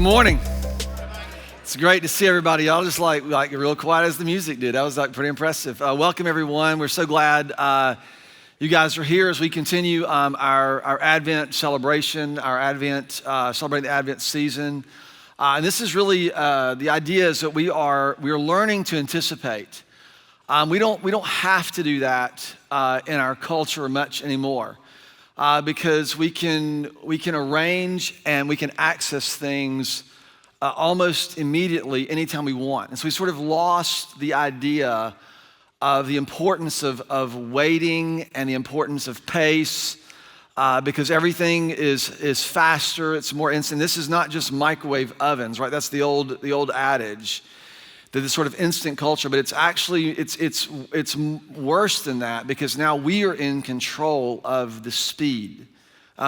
morning. It's great to see everybody. Y'all just like real quiet as the music did. That was pretty impressive. Welcome everyone. We're so glad you guys are here as we continue our Advent celebration, celebrating the Advent season. And this is really the idea is that we are learning to anticipate. We don't have to do that in our culture much anymore. Because we can arrange and we can access things almost immediately anytime we want. And so we sort of lost the idea of the importance of waiting and the importance of pace because everything is faster, it's more instant. This is not just microwave ovens, right? That's the old adage. This sort of instant culture, but it's actually, it's worse than that because now we are in control of the speed.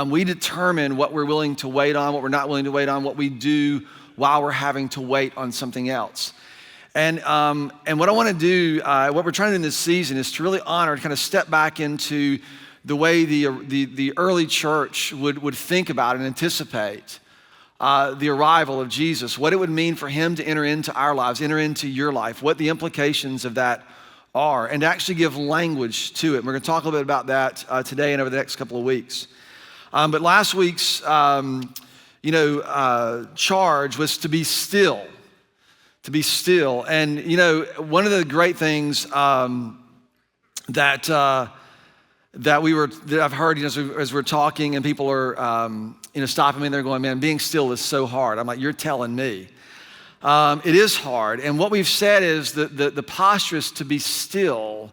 We determine what we're willing to wait on, what we're not willing to wait on, what we do while we're having to wait on something else. And what I want to do, what we're trying to do in this season is to really honor, kind of step back into the way the early church would think about and anticipate the arrival of Jesus, what it would mean for him to enter into our lives, enter into your life, what the implications of that are, and to actually give language to it. And we're going to talk a little bit about that today and over the next couple of weeks. But last week's, charge was to be still, And, one of the great things that I've heard, as we're talking and people are, stopping me and they're going, man, being still is so hard. I'm like, you're telling me. It is hard. And what we've said is that the posture is to be still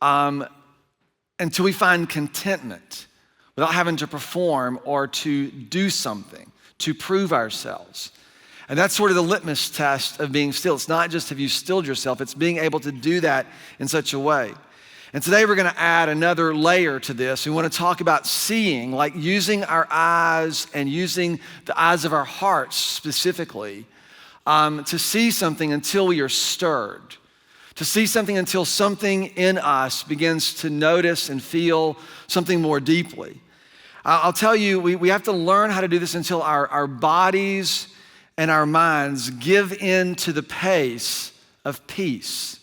until we find contentment without having to perform or to do something, to prove ourselves. And that's sort of the litmus test of being still. It's not just have you stilled yourself, it's being able to do that in such a way. And today we're going to add another layer to this. We want to talk about seeing, like using our eyes and using the eyes of our hearts specifically to see something until we are stirred, to see something until something in us begins to notice and feel something more deeply. I'll tell you, we have to learn how to do this until our bodies and our minds give in to the pace of peace.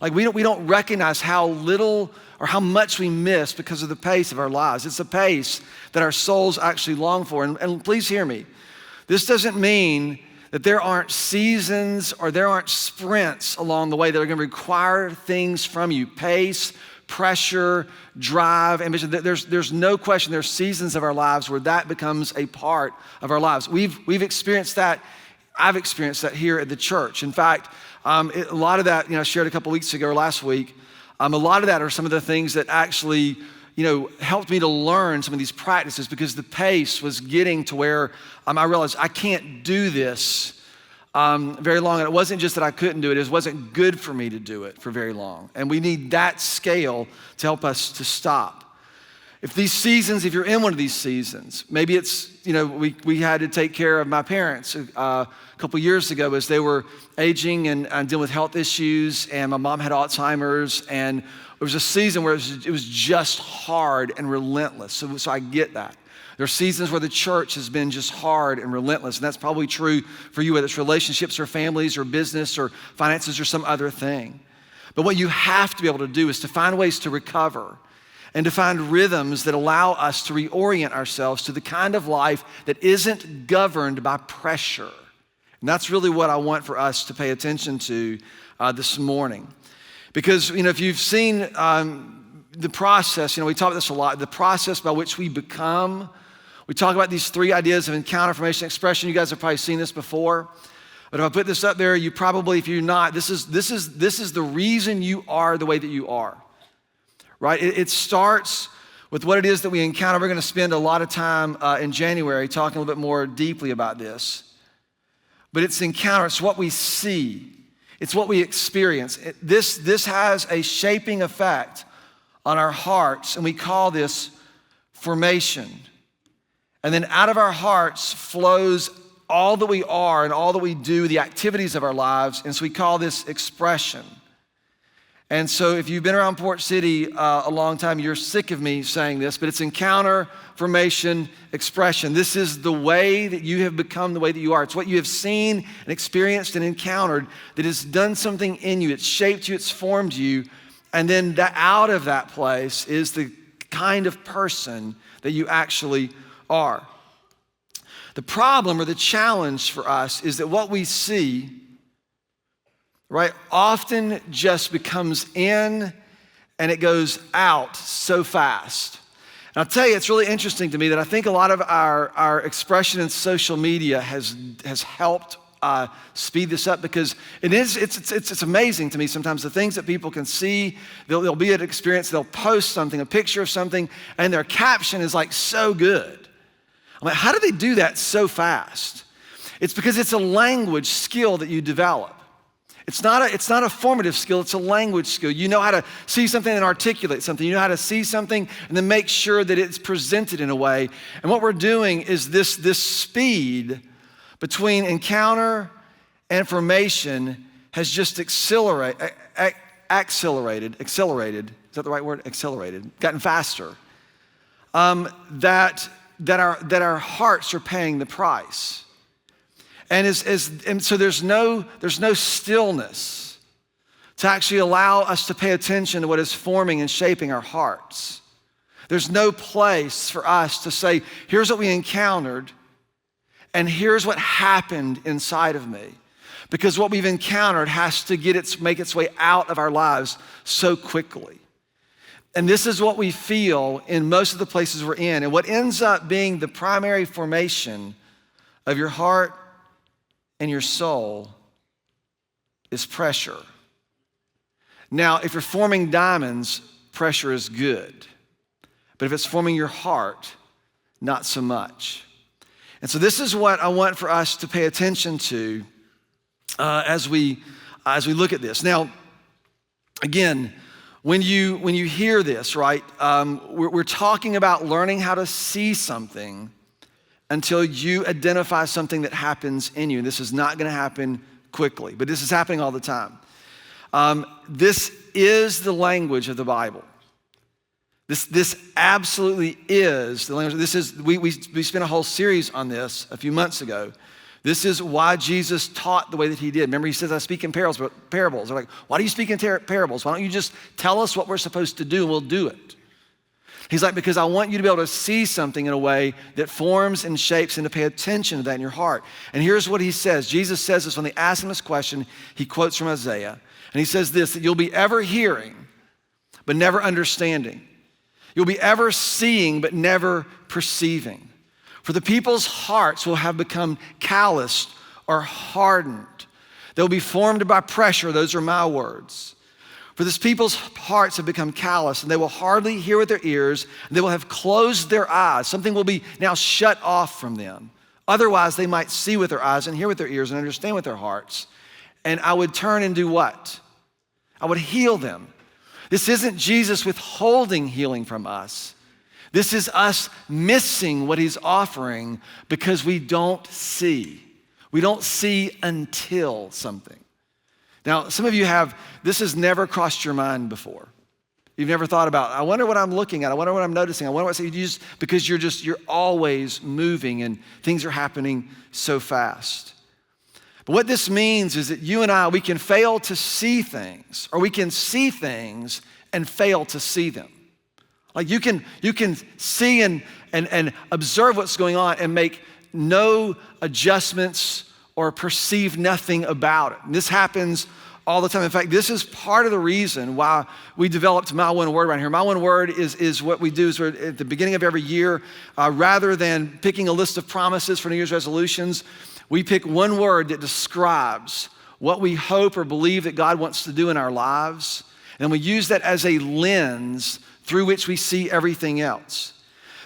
Like we don't recognize how little or how much we miss because of the pace of our lives. It's a pace that our souls actually long for. And please hear me. This doesn't mean that there aren't seasons or there aren't sprints along the way that are going to require things from you. Pace, pressure, drive, ambition. There's no question there's seasons of our lives where that becomes a part of our lives. We've experienced that. I've experienced that here at the church. In fact, a lot of that, I shared a couple weeks ago or last week, a lot of that are some of the things that actually, helped me to learn some of these practices because the pace was getting to where I realized I can't do this very long. And it wasn't just that I couldn't do it, it wasn't good for me to do it for very long. And we need that scale to help us to stop. If you're in one of these seasons, maybe it's, we had to take care of my parents a couple years ago as they were aging and dealing with health issues, and my mom had Alzheimer's, and it was a season where it was just hard and relentless. So I get that. There are seasons where the church has been just hard and relentless, and that's probably true for you, whether it's relationships or families or business or finances or some other thing. But what you have to be able to do is to find ways to recover and to find rhythms that allow us to reorient ourselves to the kind of life that isn't governed by pressure. And that's really what I want for us to pay attention to this morning. Because, if you've seen the process, we talk about this a lot, the process by which we become. We talk about these three ideas of encounter, formation, expression. You guys have probably seen this before. But if I put this up there, you probably, if you're not, this is the reason you are the way that you are. Right? It starts with what it is that we encounter. We're going to spend a lot of time in January talking a little bit more deeply about this. But it's encounter. It's what we see. It's what we experience. This has a shaping effect on our hearts, and we call this formation. And then out of our hearts flows all that we are and all that we do, the activities of our lives, and so we call this expression. And so if you've been around Port City a long time, you're sick of me saying this, but it's encounter, formation, expression. This is the way that you have become the way that you are. It's what you have seen and experienced and encountered that has done something in you. It's shaped you, it's formed you. And then out of that place is the kind of person that you actually are. The problem or the challenge for us is that what we see, right, often just becomes in and it goes out so fast. And I'll tell you, it's really interesting to me that I think a lot of our expression in social media has helped speed this up, because it's amazing to me sometimes the things that people can see. There'll be an experience, they'll post something, a picture of something, and their caption is like so good. I'm like, how do they do that so fast? It's because it's a language skill that you develop. It's not a formative skill, it's a language skill. You know how to see something and articulate something. You know how to see something and then make sure that it's presented in a way. And what we're doing is this speed between encounter and formation has just accelerated. Is that the right word? Accelerated, gotten faster. That our hearts are paying the price. And so there's no stillness to actually allow us to pay attention to what is forming and shaping our hearts. There's no place for us to say, here's what we encountered, and here's what happened inside of me. Because what we've encountered has to make its way out of our lives so quickly. And this is what we feel in most of the places we're in. And what ends up being the primary formation of your heart and your soul is pressure. Now, if you're forming diamonds, pressure is good. But if it's forming your heart, not so much. And so this is what I want for us to pay attention to as we look at this. Now, again, when you hear this, right, we're talking about learning how to see something until you identify something that happens in you. And this is not going to happen quickly, but this is happening all the time. This is the language of the Bible. This absolutely is the language. We spent a whole series on this a few months ago. This is why Jesus taught the way that he did. Remember, he says, I speak in parables. They're like, why do you speak in parables? Why don't you just tell us what we're supposed to do and we'll do it? He's like, because I want you to be able to see something in a way that forms and shapes and to pay attention to that in your heart. And here's what he says. Jesus says this when they ask him this question. He quotes from Isaiah. And he says this, that you'll be ever hearing, but never understanding. You'll be ever seeing, but never perceiving. For the people's hearts will have become calloused or hardened. They'll be formed by pressure. Those are my words. For this people's hearts have become callous, and they will hardly hear with their ears, and they will have closed their eyes. Something will be now shut off from them. Otherwise, they might see with their eyes and hear with their ears and understand with their hearts. And I would turn and do what? I would heal them. This isn't Jesus withholding healing from us. This is us missing what he's offering because we don't see. We don't see until something. Now, some of you this has never crossed your mind before. You've never thought about, I wonder what I'm looking at. I wonder what I'm noticing. I wonder what because you're always moving and things are happening so fast. But what this means is that you and I, we can fail to see things, or we can see things and fail to see them. Like you can see and observe what's going on and make no adjustments or perceive nothing about it. And this happens all the time. In fact, this is part of the reason why we developed My One Word around here. My One Word is what we do is we're at the beginning of every year, rather than picking a list of promises for New Year's resolutions, we pick one word that describes what we hope or believe that God wants to do in our lives. And we use that as a lens through which we see everything else.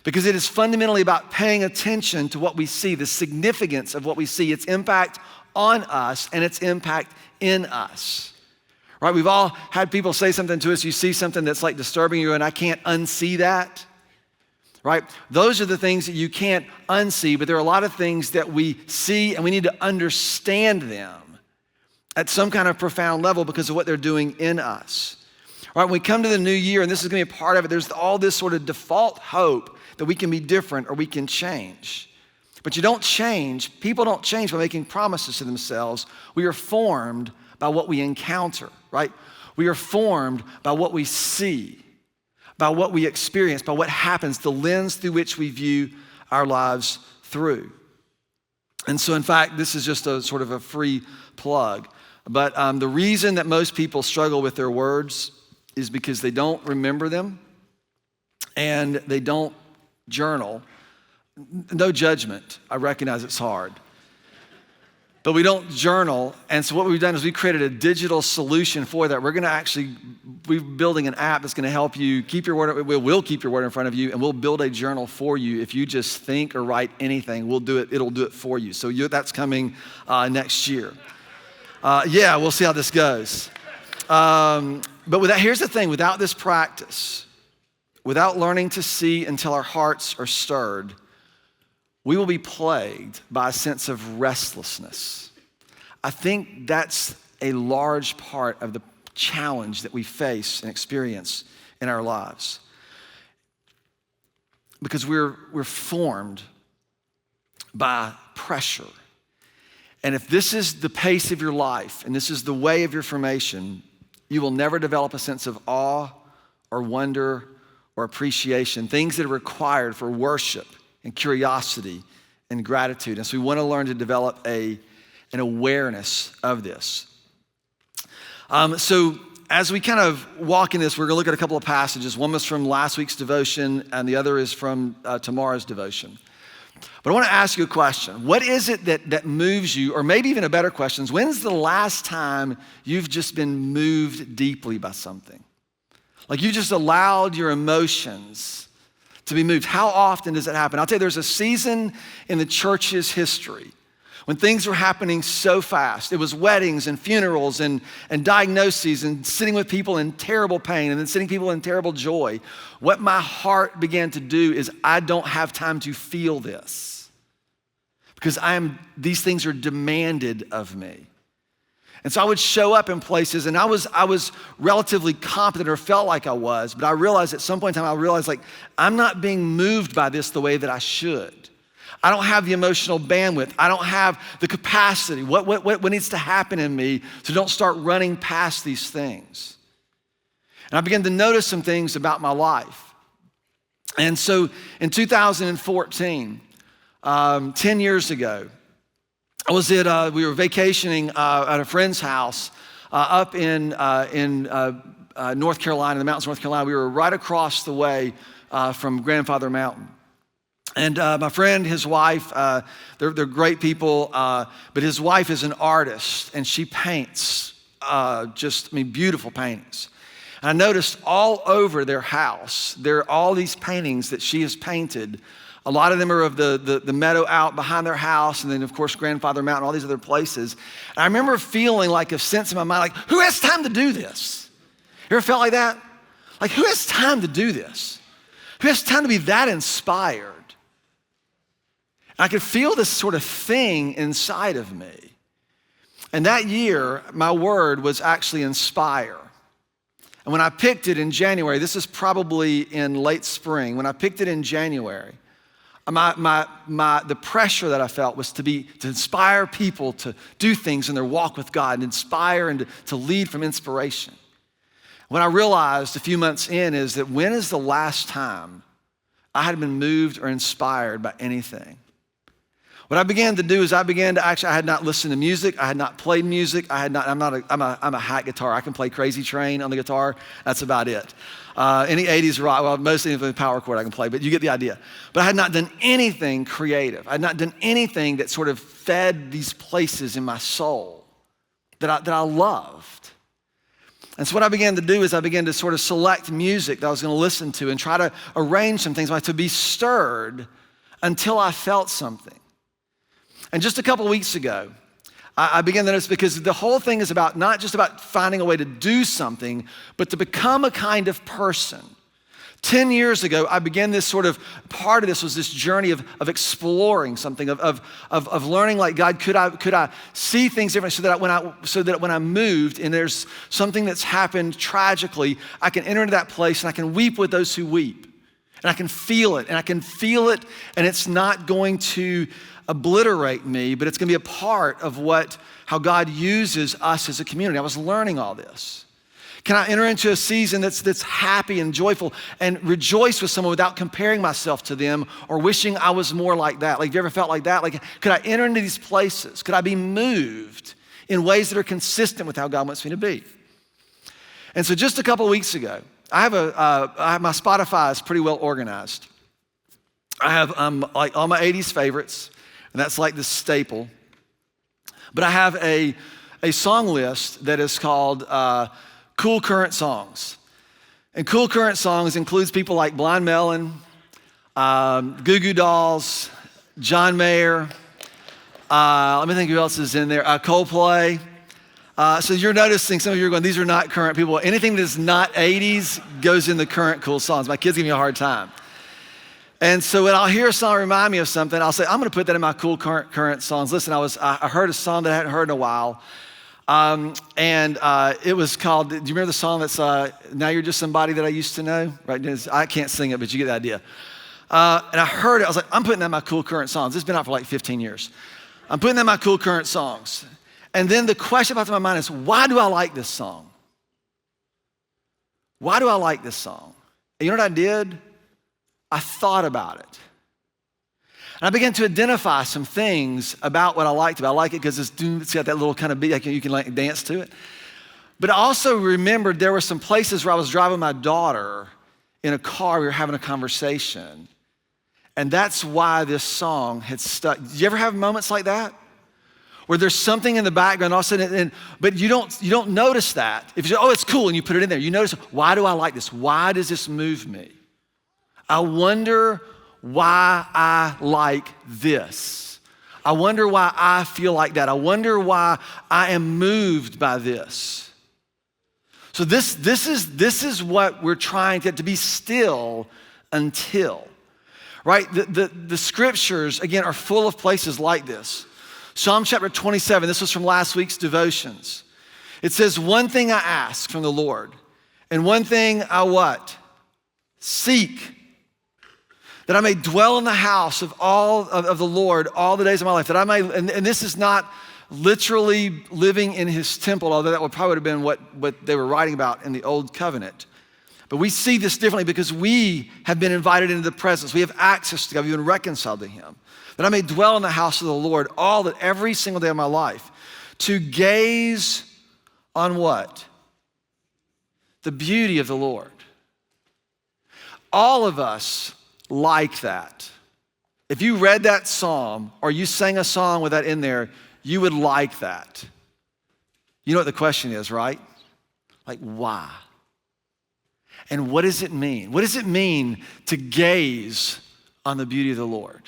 Because it is fundamentally about paying attention to what we see, the significance of what we see, its impact on us and its impact in us. Right? We've all had people say something to us, you see something that's like disturbing you and I can't unsee that. Right? Those are the things that you can't unsee, but there are a lot of things that we see and we need to understand them at some kind of profound level because of what they're doing in us. Right, when we come to the new year, and this is gonna be a part of it, there's all this sort of default hope that we can be different or we can change. But you don't change, people don't change by making promises to themselves. We are formed by what we encounter, right? We are formed by what we see, by what we experience, by what happens, the lens through which we view our lives through. And so in fact, this is just a sort of a free plug. But the reason that most people struggle with their words is because they don't remember them and they don't journal. No judgment, I recognize it's hard. But we don't journal, and so what we've done is we created a digital solution for that. We're building an app that's gonna help you keep your word, we'll keep your word in front of you, and we'll build a journal for you. If you just think or write anything, we'll do it, it'll do it for you. So that's coming next year. We'll see how this goes. But here's the thing, without this practice, without learning to see until our hearts are stirred, we will be plagued by a sense of restlessness. I think that's a large part of the challenge that we face and experience in our lives. Because we're formed by pressure. And if this is the pace of your life and this is the way of your formation, you will never develop a sense of awe or wonder or appreciation, things that are required for worship and curiosity and gratitude. And so we want to learn to develop an awareness of this. So as we kind of walk in this, we're going to look at a couple of passages. One was from last week's devotion, and the other is from tomorrow's devotion. But I want to ask you a question. What is it that moves you, or maybe even a better question is, when's the last time you've just been moved deeply by something? Like you just allowed your emotions to be moved. How often does that happen? I'll tell you, there's a season in the church's history when things were happening so fast. It was weddings and funerals and diagnoses and sitting with people in terrible pain and then sitting people in terrible joy. What my heart began to do is I don't have time to feel this because these things are demanded of me. And so I would show up in places and I was relatively competent or felt like I was, but I realized at some point in time, like I'm not being moved by this the way that I should. I don't have the emotional bandwidth. I don't have the capacity. What needs to happen in me so don't start running past these things? And I began to notice some things about my life. And so in 2014, 10 years ago, we were vacationing at a friend's house up in North Carolina, in the mountains of North Carolina. We were right across the way from Grandfather Mountain. And my friend, his wife, they're great people, but his wife is an artist and she paints beautiful paintings. And I noticed all over their house, there are all these paintings that she has painted. A lot of them are of the meadow out behind their house, and then of course Grandfather Mountain, all these other places. And I remember feeling like a sense in my mind, like, who has time to do this? You ever felt like that? Like, who has time to do this? Who has time to be that inspired? And I could feel this sort of thing inside of me. And that year, my word was actually inspire. And when I picked it in January, this is probably in late spring, when I picked it in January, the pressure that I felt was to inspire people to do things in their walk with God and inspire and to lead from inspiration. What I realized a few months in is that when is the last time I had been moved or inspired by anything? What I began to do is I had not listened to music. I had not played music. I'm a hack guitar. I can play Crazy Train on the guitar. That's about it. Any 80s rock, well, mostly the power chord I can play, but you get the idea. But I had not done anything creative. I had not done anything that sort of fed these places in my soul that I loved. And so what I began to do is I began to sort of select music that I was going to listen to and try to arrange some things to be stirred until I felt something. And just a couple of weeks ago, I began to notice, because the whole thing is not just about finding a way to do something, but to become a kind of person, 10 years ago, I began this sort of, part of this was this journey of exploring something, of learning, like, God, could I see things differently so that when I moved and there's something that's happened tragically, I can enter into that place and I can weep with those who weep. And I can feel it, and it's not going to obliterate me, but it's gonna be a part of how God uses us as a community. I was learning all this. Can I enter into a season that's happy and joyful and rejoice with someone without comparing myself to them or wishing I was more like that? Like, have you ever felt like that? Like, could I enter into these places? Could I be moved in ways that are consistent with how God wants me to be? And so just a couple of weeks ago, I have my Spotify is pretty well organized. I have like all my 80s favorites, and that's like the staple. But I have a song list that is called Cool Current Songs. And Cool Current Songs includes people like Blind Melon, Goo Goo Dolls, John Mayer. Let me think who else is in there. Coldplay. So you're noticing, some of you are going, these are not current people. Anything that is not 80s goes in the current cool songs. My kids give me a hard time. And so when I'll hear a song remind me of something, I'll say, I'm gonna put that in my cool current songs. Listen, I heard a song that I hadn't heard in a while. It was called, do you remember the song that's Now You're Just Somebody That I Used to Know? Right? I can't sing it, but you get the idea. And I heard it, I was like, I'm putting that in my cool current songs. It's been out for like 15 years. I'm putting that in my cool current songs. And then the question popped in my mind is, why do I like this song? Why do I like this song? And you know what I did? I thought about it. And I began to identify some things about what I liked about it. I like it because it's got that little kind of beat, you can like dance to it. But I also remembered there were some places where I was driving my daughter in a car, we were having a conversation. And that's why this song had stuck. Did you ever have moments like that? Where there's something in the background, all of a sudden, but you don't notice that. If you say, oh, it's cool, and you put it in there, you notice, why do I like this? Why does this move me? I wonder why I like this. I wonder why I feel like that. I wonder why I am moved by this. So this is what we're trying to be still until, right? The scriptures, again, are full of places like this. Psalm chapter 27, this was from last week's devotions. It says, one thing I ask from the Lord, and one thing I what? Seek. That I may dwell in the house of the Lord all the days of my life. That I may, and this is not literally living in his temple, although that would probably have been what they were writing about in the old covenant. But we see this differently because we have been invited into the presence. We have access to God. We've been reconciled to him. That I may dwell in the house of the Lord every single day of my life. To gaze on what? The beauty of the Lord. All of us like that. If you read that psalm or you sang a song with that in there, you would like that. You know what the question is, right? Like, why? And what does it mean? What does it mean to gaze on the beauty of the Lord?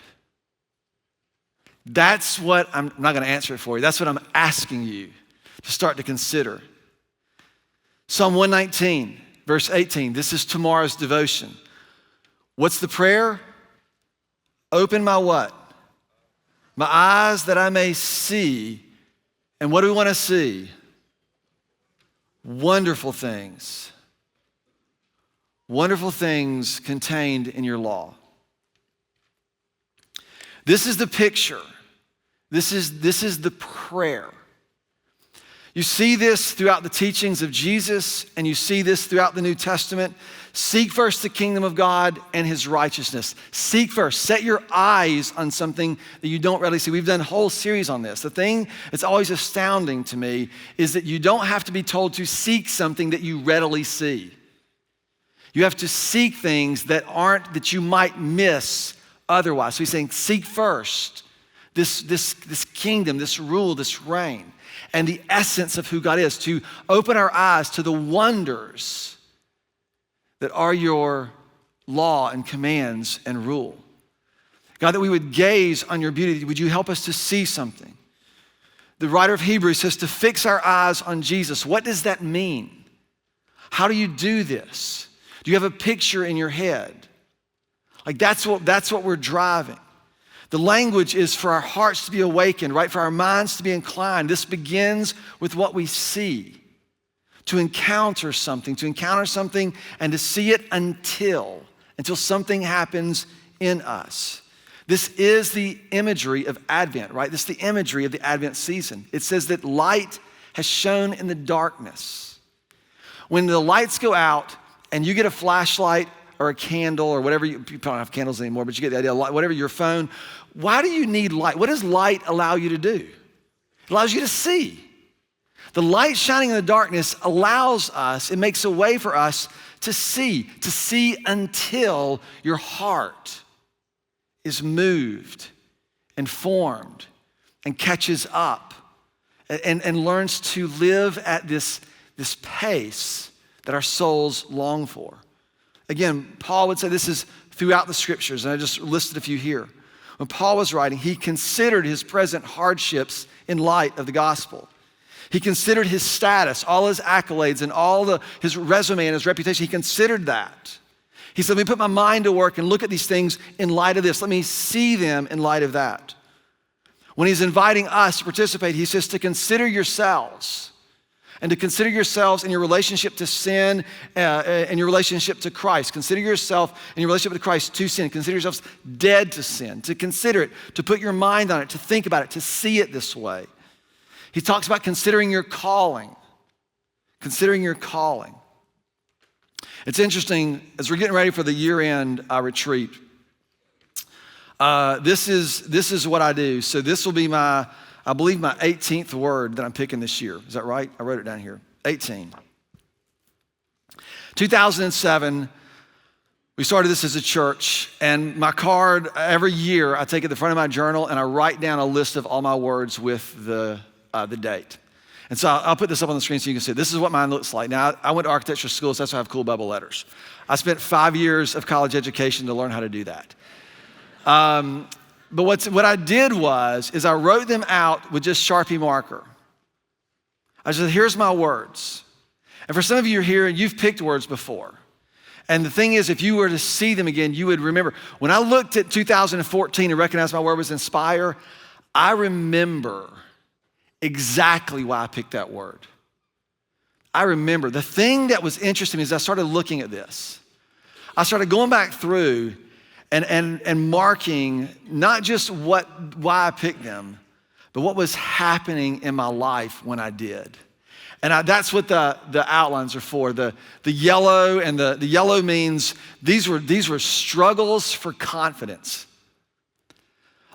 That's what I'm not going to answer it for you. That's what I'm asking you to start to consider. Psalm 119, verse 18. This is tomorrow's devotion. What's the prayer? Open my what? My eyes that I may see. And what do we want to see? Wonderful things. Wonderful things contained in your law. This is the picture. This is the prayer. You see this throughout the teachings of Jesus, and you see this throughout the New Testament. Seek first the kingdom of God and his righteousness. Seek first. Set your eyes on something that you don't readily see. We've done a whole series on this. The thing that's always astounding to me is that you don't have to be told to seek something that you readily see. You have to seek things that you might miss otherwise. So he's saying, seek first this kingdom, this rule, this reign, and the essence of who God is, to open our eyes to the wonders that are your law and commands and rule. God, that we would gaze on your beauty. Would you help us to see something? The writer of Hebrews says to fix our eyes on Jesus. What does that mean? How do you do this? Do you have a picture in your head? Like that's what we're driving. The language is for our hearts to be awakened, right? For our minds to be inclined. This begins with what we see. To encounter something and to see it until something happens in us. This is the imagery of Advent, right? This is the imagery of the Advent season. It says that light has shone in the darkness. When the lights go out and you get a flashlight or a candle or whatever, you don't have candles anymore, but you get the idea, whatever, your phone, why do you need light? What does light allow you to do? It allows you to see. The light shining in the darkness allows us, it makes a way for us to see until your heart is moved and formed and catches up and learns to live at this pace that our souls long for. Again, Paul would say this is throughout the scriptures, and I just listed a few here. When Paul was writing, he considered his present hardships in light of the gospel. He considered his status, all his accolades, and his resume and his reputation. He considered that. He said, let me put my mind to work and look at these things in light of this. Let me see them in light of that. When he's inviting us to participate, he says to consider yourselves and to consider yourselves in your relationship to sin and your relationship to Christ. Consider yourself in your relationship to Christ to sin. Consider yourselves dead to sin, to consider it, to put your mind on it, to think about it, to see it this way. He talks about considering your calling. Considering your calling. It's interesting, as we're getting ready for the year-end retreat, this is what I do. So this will be I believe my 18th word that I'm picking this year. Is that right? I wrote it down here. 18. 2007, we started this as a church, and my card, every year, I take it to the front of my journal, and I write down a list of all my words with the date. And so I'll put this up on the screen so you can see. This is what mine looks like. Now, I went to architecture school, so that's why I have cool bubble letters. I spent 5 years of college education to learn how to do that. But what I did is I wrote them out with just Sharpie marker. I said, here's my words. And for some of you here, you've picked words before. And the thing is, if you were to see them again, you would remember. When I looked at 2014 and recognized my word was inspire, I remember exactly why I picked that word. I remember. The thing that was interesting is I started looking at this. I started going back through and marking not just why I picked them, but what was happening in my life when I did. And that's what the outlines are for. The yellow, and the yellow means these were struggles for confidence.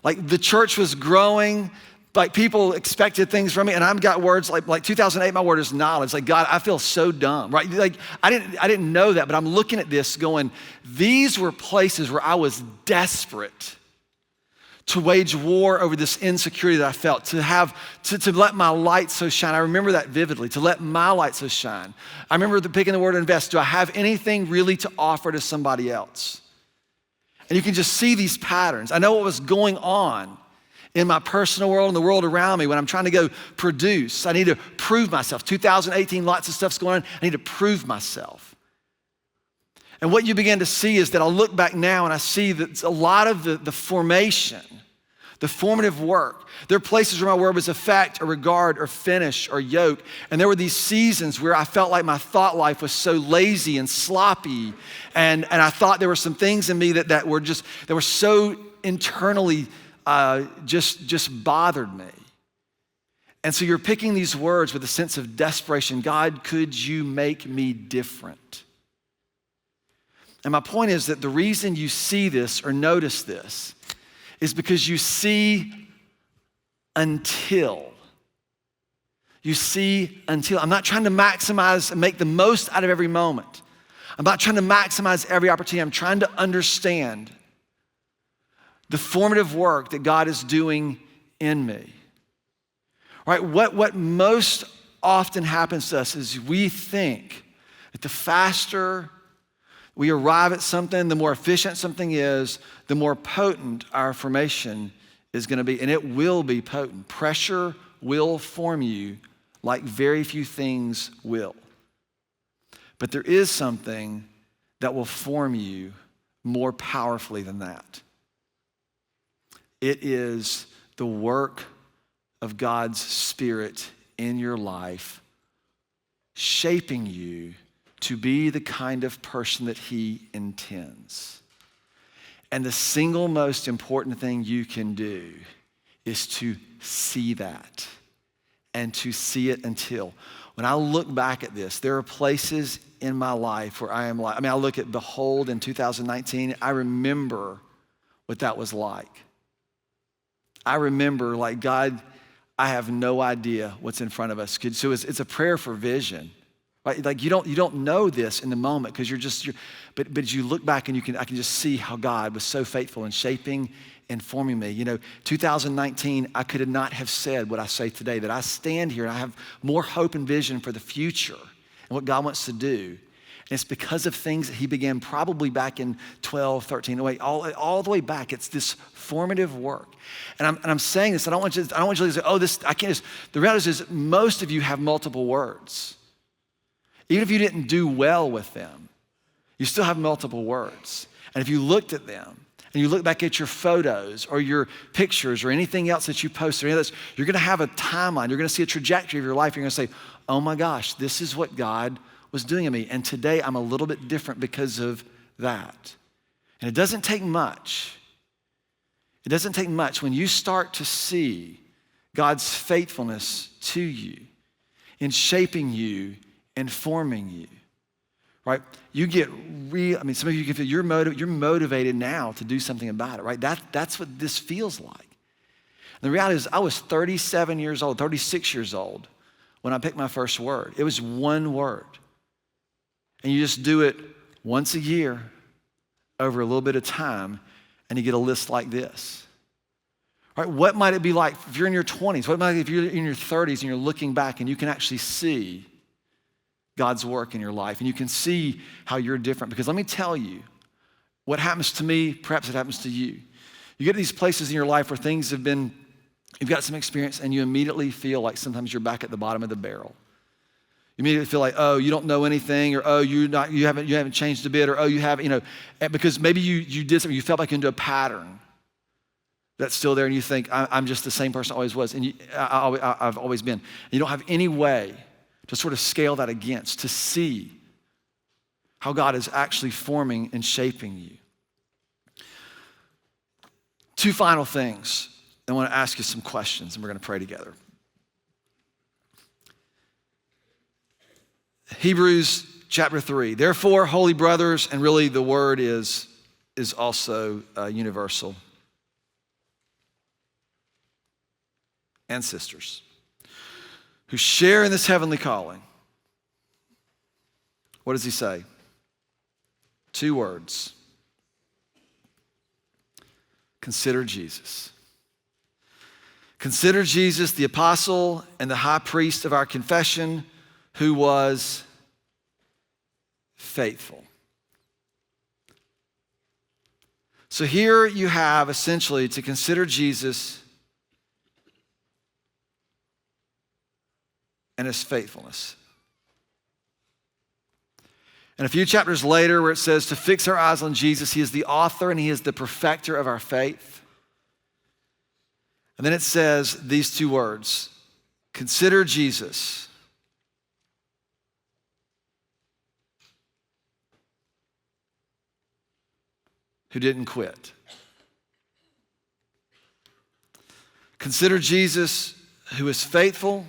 Like the church was growing, like people expected things from me, and I've got words like 2008, my word is knowledge. Like, God, I feel so dumb, right? Like I didn't know that, but I'm looking at this going, these were places where I was desperate to wage war over this insecurity that I felt, to let my light so shine. I remember that vividly, to let my light so shine. I remember picking the word invest. Do I have anything really to offer to somebody else? And you can just see these patterns. I know what was going on in my personal world and the world around me when I'm trying to go produce. I need to prove myself. 2018, lots of stuff's going on. I need to prove myself. And what you begin to see is that I'll look back now and I see that a lot of the formation, the formative work, there are places where my word was affect or regard or finish or yoke. And there were these seasons where I felt like my thought life was so lazy and sloppy. And I thought there were some things in me that were so internally just bothered me. And so you're picking these words with a sense of desperation. God, could you make me different? And my point is that the reason you see this or notice this is because you see until. You see until. I'm not trying to maximize and make the most out of every moment. I'm not trying to maximize every opportunity. I'm trying to understand the formative work that God is doing in me. Right? What most often happens to us is we think that the faster we arrive at something, the more efficient something is, the more potent our formation is going to be. And it will be potent. Pressure will form you like very few things will. But there is something that will form you more powerfully than that. It is the work of God's Spirit in your life, shaping you to be the kind of person that He intends. And the single most important thing you can do is to see that and to see it until. When I look back at this, there are places in my life where I look at Behold in 2019, I remember what that was like. I remember, like, God, I have no idea what's in front of us. So it's a prayer for vision, right? Like you don't know this in the moment because but as you look back and I can just see how God was so faithful in shaping and forming me. 2019, I could not have said what I say today, that I stand here and I have more hope and vision for the future and what God wants to do. And it's because of things that He began probably back in 12, 13, all the way back. It's this formative work. And I'm saying this, I don't want you to say, I can't. The reality is most of you have multiple words. Even if you didn't do well with them, you still have multiple words. And if you looked at them, and you look back at your photos or your pictures or anything else that you post or any of this, you're gonna have a timeline. You're gonna see a trajectory of your life. You're gonna say, oh my gosh, this is what God was doing in me. And today I'm a little bit different because of that. And it doesn't take much. It doesn't take much when you start to see God's faithfulness to you in shaping you and forming you. Right? You get some of you can feel you're motivated now to do something about it, right? That's what this feels like. And the reality is I was 37 years old, 36 years old when I picked my first word. It was one word. And you just do it once a year over a little bit of time and you get a list like this. Right? What might it be like if you're in your 20s? What might it be if you're in your 30s and you're looking back and you can actually see God's work in your life, and you can see how you're different. Because let me tell you, what happens to me, perhaps it happens to you. You get to these places in your life where you've got some experience, and you immediately feel like sometimes you're back at the bottom of the barrel. You immediately feel like, oh, you don't know anything, or oh, you haven't changed a bit, or oh, you haven't, because maybe you did something, you fell back into a pattern that's still there, and you think, I'm just the same person I always was, and I've always been. And you don't have any way to sort of scale that against, to see how God is actually forming and shaping you. Two final things. I want to ask you some questions, and we're going to pray together. Hebrews chapter 3. Therefore, holy brothers, and really the word is also universal, and sisters, who share in this heavenly calling. What does he say? 2 words. Consider Jesus. Consider Jesus, the apostle and the high priest of our confession, who was faithful. So here you have essentially to consider Jesus and his faithfulness. And a few chapters later where it says to fix our eyes on Jesus, he is the author and he is the perfecter of our faith. And then it says these 2 words, consider Jesus. Who didn't quit. Consider Jesus who is faithful.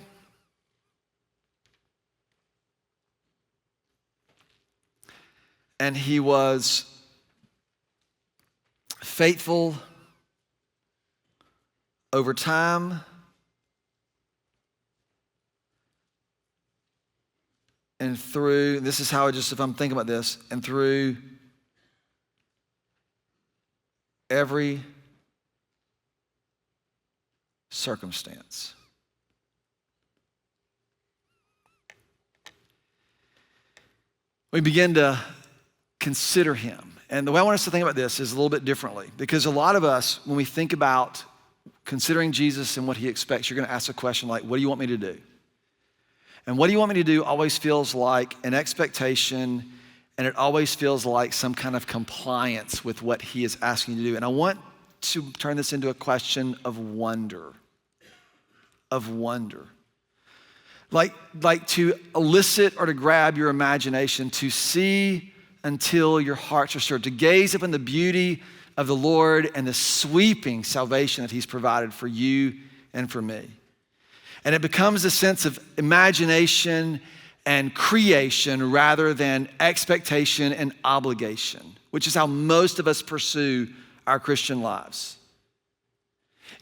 And he was faithful over time and through, this is how if I'm thinking about this, and through every circumstance. We begin to consider him. And the way I want us to think about this is a little bit differently, because a lot of us, when we think about considering Jesus and what he expects, you're going to ask a question like, what do you want me to do? And what do you want me to do always feels like an expectation and it always feels like some kind of compliance with what he is asking you to do. And I want to turn this into a question of wonder. Of wonder. Like to elicit or to grab your imagination, to see until your hearts are stirred, to gaze upon the beauty of the Lord and the sweeping salvation that he's provided for you and for me. And it becomes a sense of imagination and creation rather than expectation and obligation, which is how most of us pursue our Christian lives.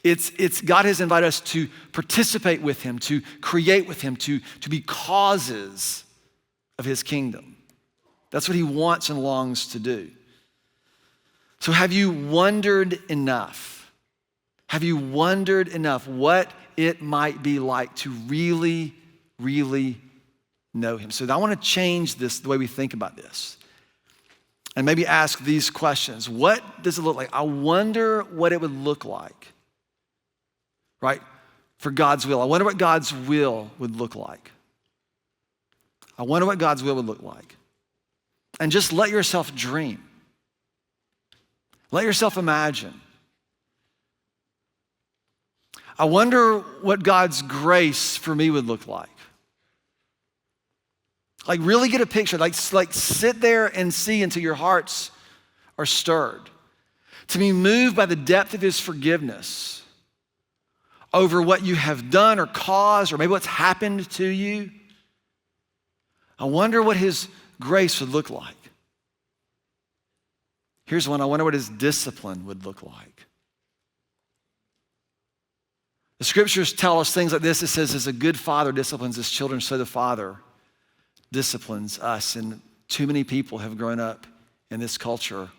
It's God has invited us to participate with him, to create with him, to be causes of his kingdom. That's what he wants and longs to do. So have you wondered enough? Have you wondered enough what it might be like to really, really know him? So I want to change this, the way we think about this, and maybe ask these questions. What does it look like? I wonder what it would look like, right, for God's will. I wonder what God's will would look like. I wonder what God's will would look like. And just let yourself dream. Let yourself imagine. I wonder what God's grace for me would look like. Like really get a picture, like sit there and see until your hearts are stirred. To be moved by the depth of his forgiveness over what you have done or caused or maybe what's happened to you. I wonder what his grace would look like. Here's one. I wonder what his discipline would look like. The scriptures tell us things like this. It says, as a good father disciplines his children, so the Father disciplines us. And too many people have grown up in this culture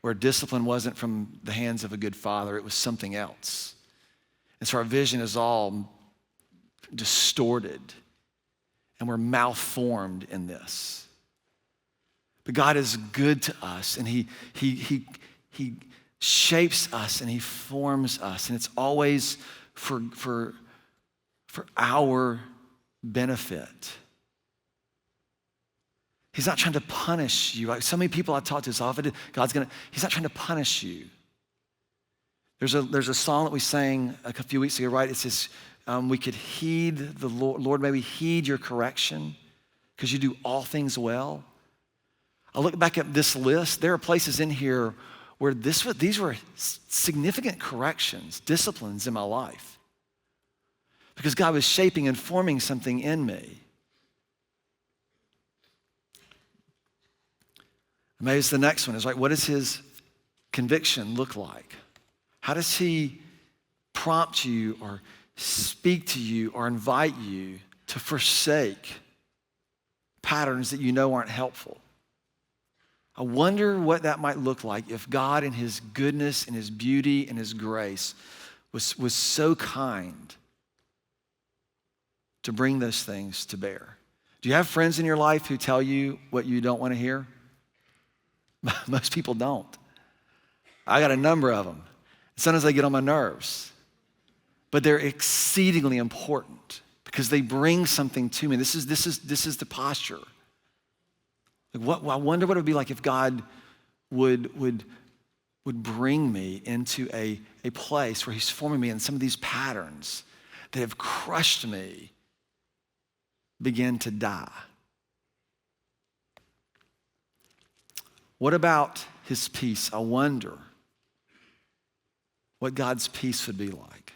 where discipline wasn't from the hands of a good father. It was something else. And so our vision is all distorted and we're malformed in this. But God is good to us, and he shapes us and he forms us, and it's always for our benefit. He's not trying to punish you. Like so many people I talk to this often, he's not trying to punish you. There's a song that we sang a few weeks ago, right? It says, we could heed the Lord. Lord, may we heed your correction because you do all things well. I look back at this list. There are places in here where these were significant corrections, disciplines in my life because God was shaping and forming something in me. Maybe it's the next one. It's like, what does his conviction look like? How does he prompt you or speak to you or invite you to forsake patterns that you know aren't helpful? I wonder what that might look like if God in his goodness and his beauty and his grace was so kind to bring those things to bear. Do you have friends in your life who tell you what you don't want to hear? Most people don't. I got a number of them. Sometimes they get on my nerves, but they're exceedingly important because they bring something to me. This is the posture. Like I wonder what it would be like if God would bring me into a place where he's forming me and some of these patterns that have crushed me begin to die. What about his peace? I wonder what God's peace would be like.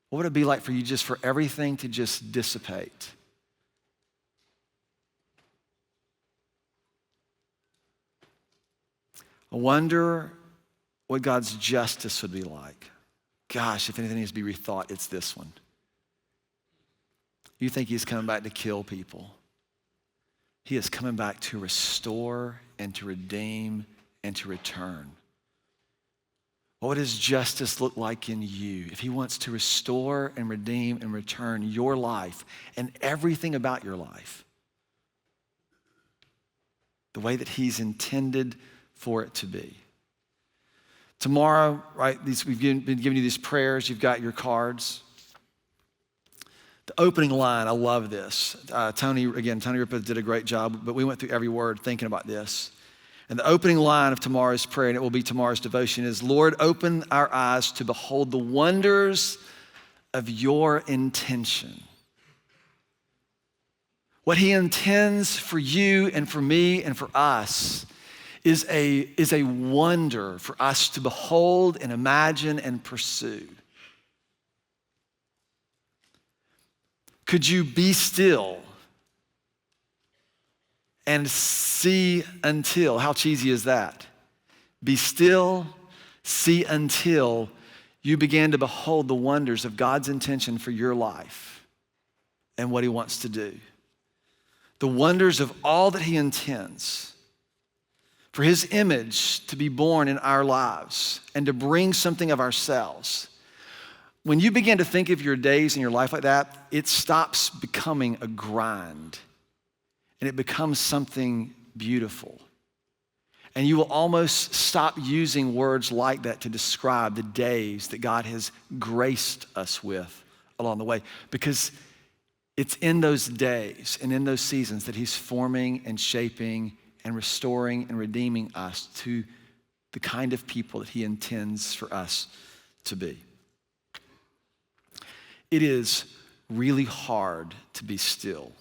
What would it be like for you just for everything to just dissipate? I wonder what God's justice would be like. Gosh, if anything needs to be rethought, it's this one. You think he's coming back to kill people. He is coming back to restore and to redeem and to return. What would his justice look like in you if he wants to restore and redeem and return your life and everything about your life the way that he's intended for it to be? Tomorrow, right, we've been giving you these prayers. You've got your cards. The opening line, I love this. Tony Ripa did a great job, but we went through every word thinking about this. And the opening line of tomorrow's prayer, and it will be tomorrow's devotion, is, Lord, open our eyes to behold the wonders of your intention. What he intends for you and for me and for us is a wonder for us to behold and imagine and pursue. Could you be still and see until? How cheesy is that? Be still, see until you begin to behold the wonders of God's intention for your life and what he wants to do. The wonders of all that he intends for his image to be born in our lives and to bring something of ourselves. When you begin to think of your days and your life like that, it stops becoming a grind and it becomes something beautiful. And you will almost stop using words like that to describe the days that God has graced us with along the way, because it's in those days and in those seasons that he's forming and shaping and restoring and redeeming us to the kind of people that he intends for us to be. It is really hard to be still,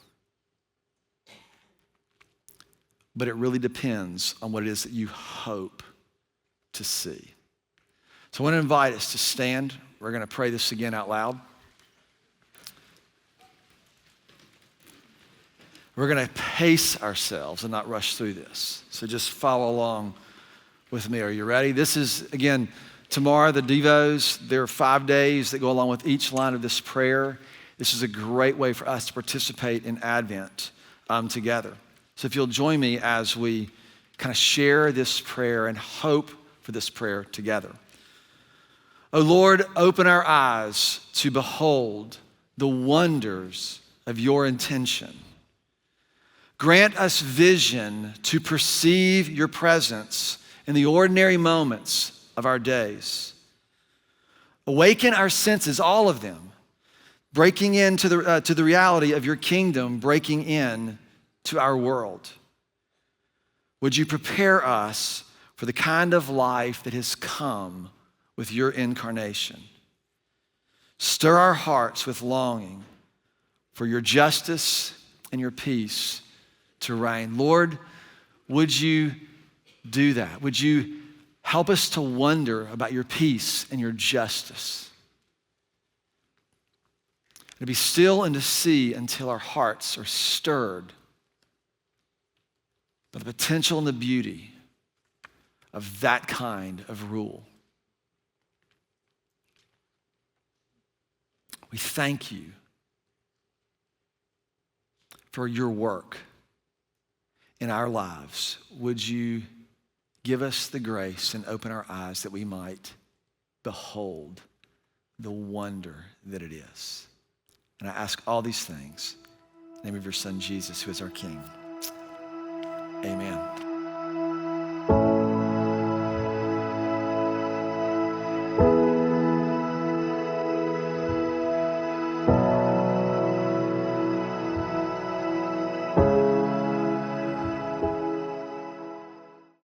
but it really depends on what it is that you hope to see. So I want to invite us to stand. We're going to pray this again out loud. We're going to pace ourselves and not rush through this. So just follow along with me. Are you ready? This is, again, tomorrow, the Devos. There are 5 days that go along with each line of this prayer. This is a great way for us to participate in Advent together. So if you'll join me as we kind of share this prayer and hope for this prayer together. Oh Lord, open our eyes to behold the wonders of your intention. Grant us vision to perceive your presence in the ordinary moments of our days. Awaken our senses, all of them, breaking into the reality of your kingdom, breaking in to our world. Would you prepare us for the kind of life that has come with your incarnation? Stir our hearts with longing for your justice and your peace to reign. Lord, would you do that? Would you help us to wonder about your peace and your justice? To be still and to see until our hearts are stirred by the potential and the beauty of that kind of rule. We thank you for your work in our lives. Would you give us the grace and open our eyes that we might behold the wonder that it is? And I ask all these things in the name of your Son, Jesus, who is our King. Amen.